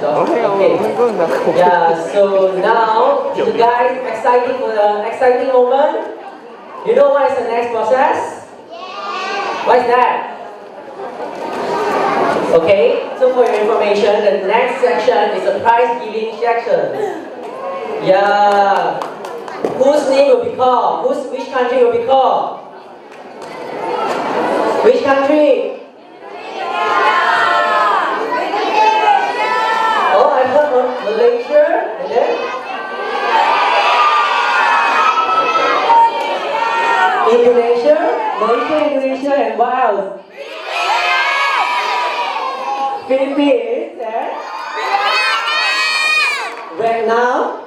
Okay. Yeah, so now, you guys excited for the exciting moment? You know what is the next process? What is that? Okay, so for your information, the next section is a prize giving section. Yeah. Whose name will be called? Which country will be called? Which country? Oh, I heard of Malaysia, and then? Indonesia, Malaysia, and what else? Philippines, and? Vietnam.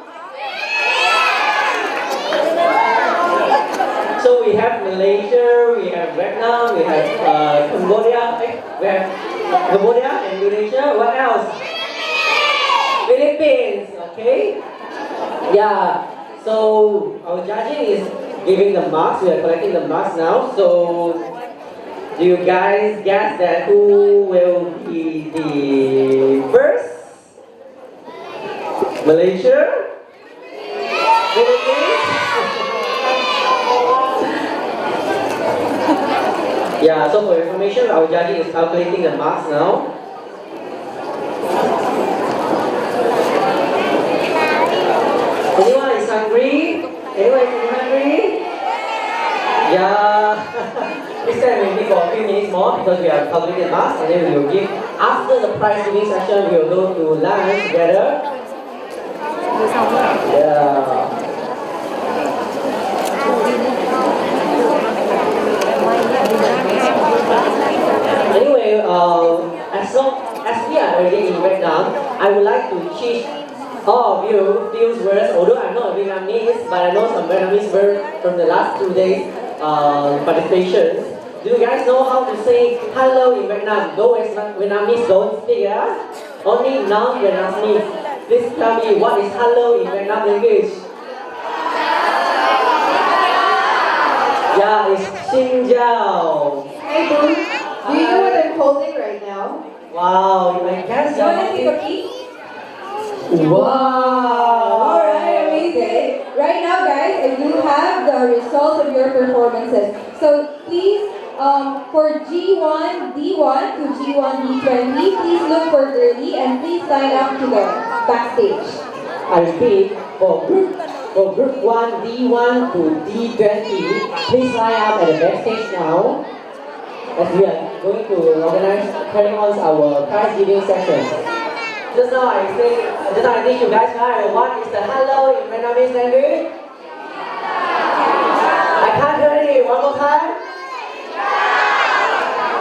So we have Malaysia, we have Vietnam, we have Cambodia, we have Cambodia and Indonesia. What else? Philippines, okay? Yeah, so our judging is giving the marks, we are collecting the marks now. So, do you guys guess that who will be the first? Malaysia? Philippines? Yeah, so for information, our judging is calculating the marks now. Anyone is hungry? Anyone is hungry? Yeah. Please stand with me for a few minutes more because we are calculating the marks and then we will give, after the prize giving session, we will go to lunch together. Yeah. Anyway, as we are already in Vietnam, I would like to teach all of you few words. Although I'm not a Vietnamese, but I know some Vietnamese words from the last 2 days participation. Do you guys know how to say hello in Vietnam? Those Vietnamese don't speak, yeah? Only non-Vietnamese. Please tell me what is hello in Vietnam language? Yeah, it's Xin Chào. Hey Boo, do you know what I'm holding right now? Wow, I guess You want to take a peek? Wow! Alright, amazing. Right now guys, I do have the results of your performances. So please, for G1, D1 to G1, D20, please look for Girly and please line up to the backstage. I repeat, for group 1, D1 to D20, please line up at the backstage now as we are going to carry on our prize giving session. Just now I teach you guys what is the hello in Vietnamese language? I can't hear it. One more time.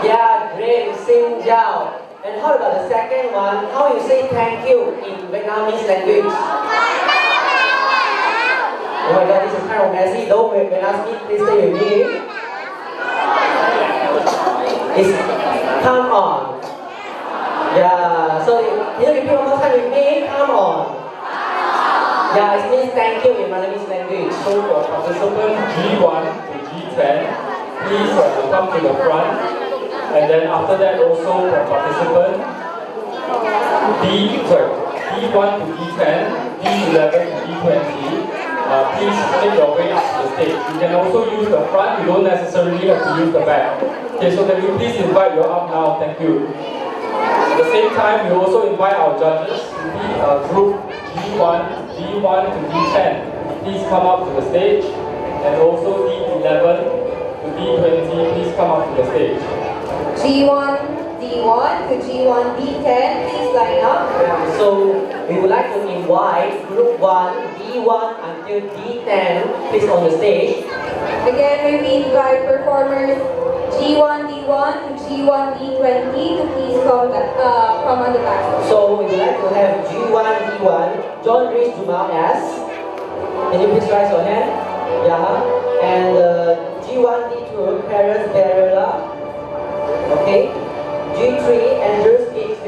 Yeah, great. Xin chào. And how about the second one? How you say thank you in Vietnamese language? Oh my God, this is kind of messy. Don't when ask me, please stay with me. It's come on. Yeah, so can you repeat one more time with me? Come on. Yeah, it means thank you in Vietnamese language. So for participant G1 to G10, please come to the front. And then after that also for participant D1 to D10, D11 to D20, please make your way up to the stage. You can also use the front, you don't necessarily have to use the back. Okay, so can you please invite you up now, thank you. At the same time, we also invite our judges to be group D1 to D10. Please come up to the stage. And also D11 to D20, please come up to the stage. G1, D1 to G1, D10, please line up. So we would like to invite group 1, D1 until D10, please on the stage. Again, we invite performers G1, D1 to G1, D20 to please come on the back. So we would like to have G1, D1, John Rees Jumal S. Can you please raise your hand? Yeah. And G1, D2, Paris Barrella. Okay. G3, Andrews H.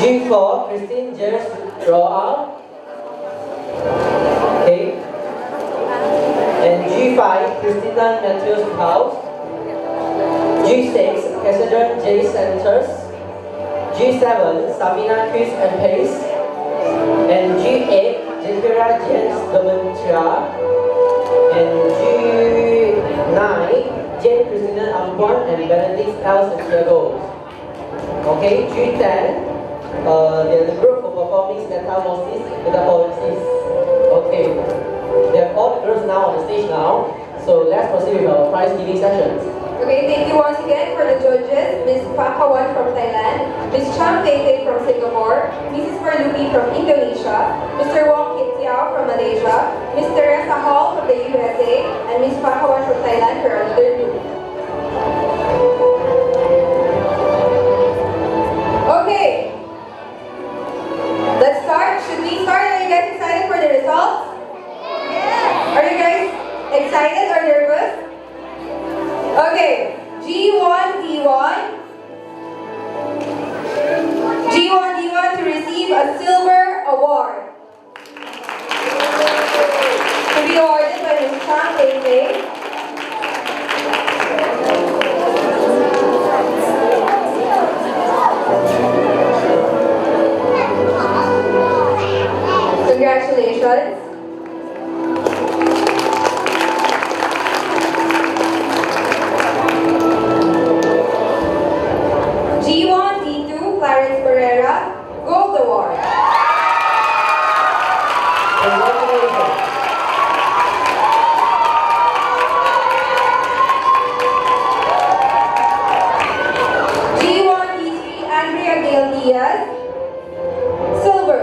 G4, Christine Jers Roa. Okay. And G5, Christina Matthews House. G6, Cassandra J. Centers. G7, Sabina Chris and Pace. And G8, Jekira Jens Dementia. And G9, Jane Christina Ampuan and Benedict L. Santiago. Okay, G10, the group for performing metamorphosis. Okay, they have all the groups now on the stage now. So let's proceed with our prize giving sessions. Okay, thank you once again for the judges, Ms. Pakawan from Thailand, Ms. Chang Tete from Singapore, Mrs. Marlupi from Indonesia, Mr. Wong Kit Tiao from Malaysia, Ms. Teresa Hall from the USA, and Ms. Pakawan from Thailand for another group. Okay, let's start. Should we start? Are you guys excited for the results? Are you guys excited or nervous? Okay, G1D1 to receive a silver award. To be awarded by Ms. Chang Tei. Congratulations. G1D2 Clarence Pereira, Gold Award. Congratulations. G1D3 Andrea Gail Diaz, Silver.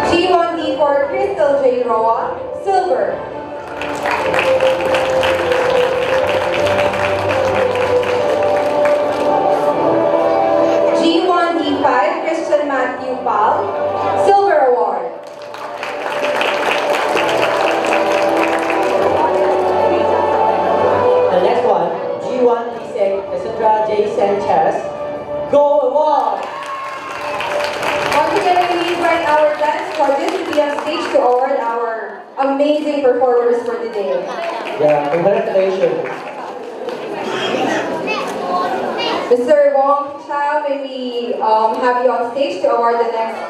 G1D4 Crystal J. Roa, Silver. G1D5 Christian Matthew Pal, Silver Award. The next one, G1D6, Cassandra J. Sanchez, Gold Award. Once again, we invite our dance judges to be on stage to award our amazing performers for today. Yeah, congratulations. Mr. Wong Chow, may we have you on stage to award the next,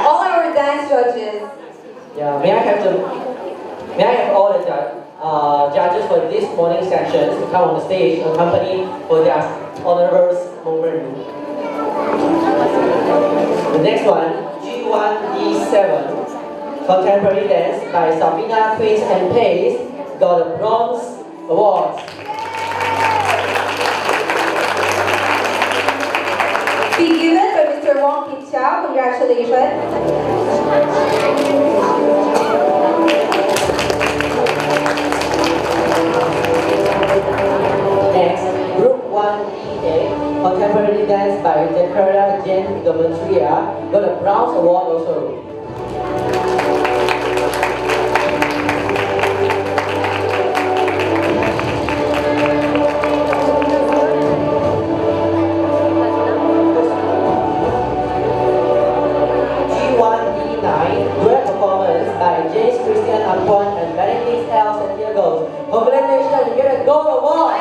all our dance judges. Yeah, may I have all the judges for this morning sessions to come on the stage accompanied for their honorable moment. The next one, G1D7, Contemporary Dance by Sabina Quays and Pace, got a Bronze Award. Be given by Mr. Wong Kit Chow. Congratulations. Next, Group 1EA, Contemporary Dance by Jekira Jen Demetria, got a Bronze Award also. G1D9, Duet Performance by James Christian Ampuan and Benedict L. Santiago. Congratulations, you get a Gold Award!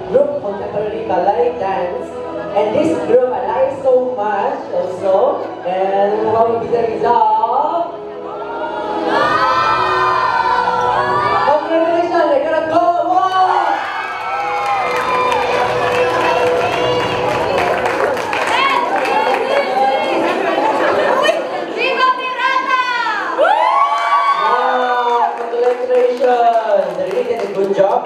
Group Contemporary Ballet Dance, and this group I like so much also. And what will be the result? Congratulations, they got a Gold Award! Wow, congratulations! They really did a good job.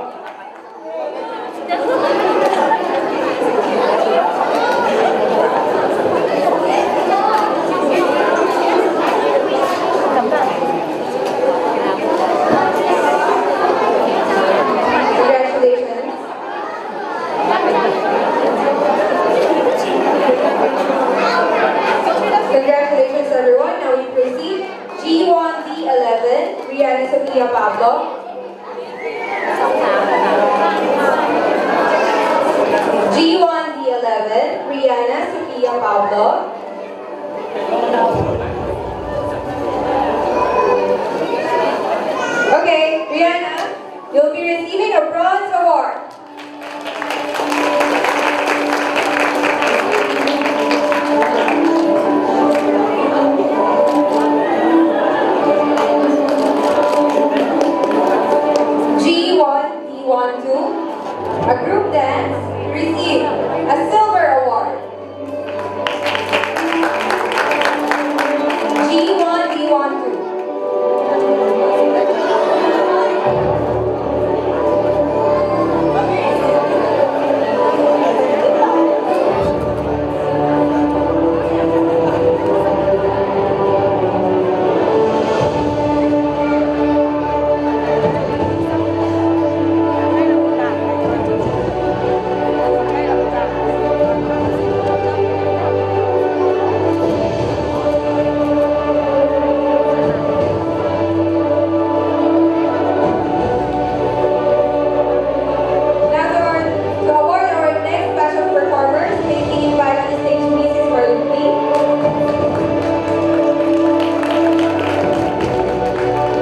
Rihanna Sofia Pablo. G1 D11, Rihanna Sofia Pablo. Okay, Rihanna, you'll be receiving a bronze award. G1 D12, a group dance, received a silver award. G1 D12. Now to award our next batch of performers, may we invite on the stage Mrs. Marlupi.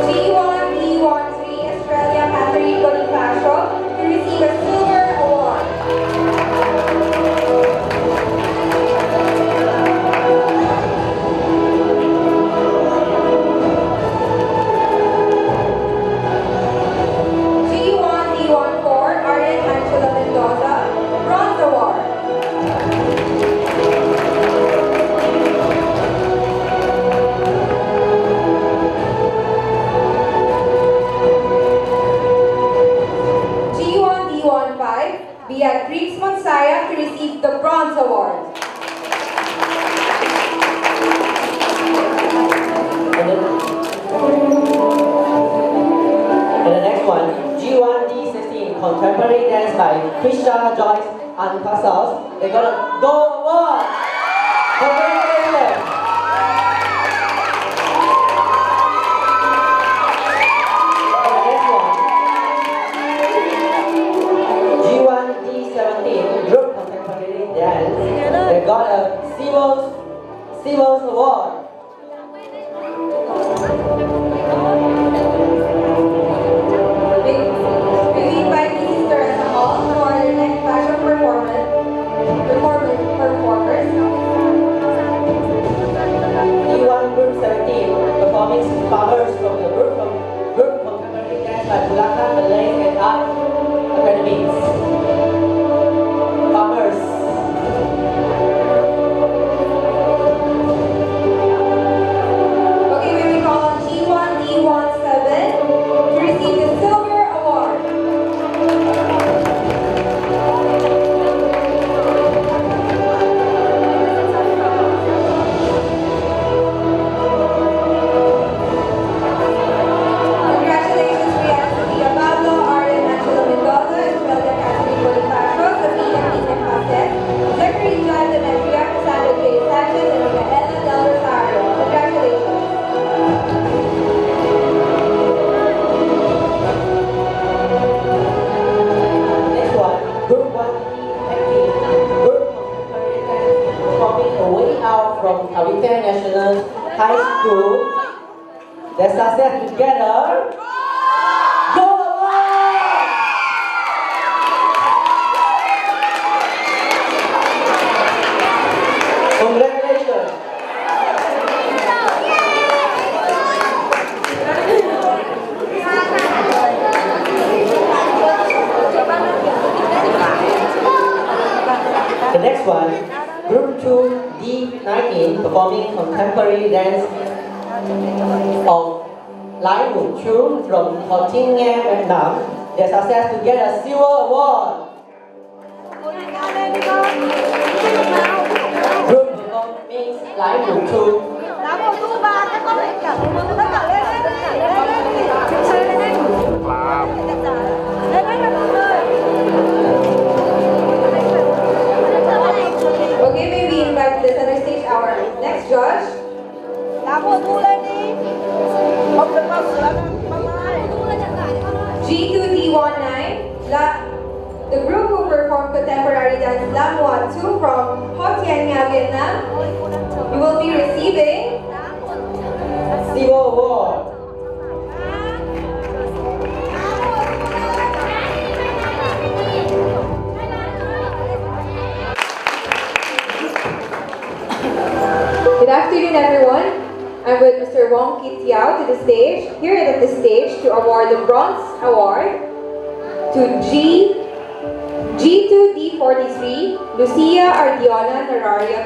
G1 D13 Australia Catherine Bonifacio to receive a silver award. G1 D14 Arden Angela Mendoza, bronze award. G1 D15 Beatrix Monsaya to receive the bronze award. And the next one, G1 D16 Contemporary Dance by Krisha Joyce and Passos. They got a gold award. Congratulations. And the next one, G1 D17 Group Contemporary Dance. They got a Civils Award. We invite Mrs. Teresa Hall for the next batch of performers. D1 Group 17 performing farmers from the group Contemporary Dance by Bulacan, Malay and Art Academies. Farmers. Okay, we will call on G1 D17 to receive the silver award. Congratulations, Rihanna Sofia Pablo, Arden Angela Mendoza, Esmeralda Catherine Bonifacio, Sofia Ethan Pasquez, Zachary John Demetria, Cassandra J. Sanchez, and Micaela Del Rosario. Congratulations. Next one, Group 1E Group Contemporary Dance performing a way out from Cavite National High School. Their success together. Go award! Congratulations. The next one, Group 2 D19 performing contemporary dance of Lai Mu Chu from Ho Chi Minh, Vietnam. Their success to get a silver award. Group performing Lai Mu Chu. Okay, may we invite to the center stage our next judge. G2D19, the group who performed contemporary dance Lam Wan 2 from Ho Tien Nha, Vietnam. You will be receiving Zero Award. Good afternoon, everyone. I'm with Mr. Wong Kit Tiao to the stage, here at the stage to award the Bronze Award to G2D43, Lucia Ardiola Nararia.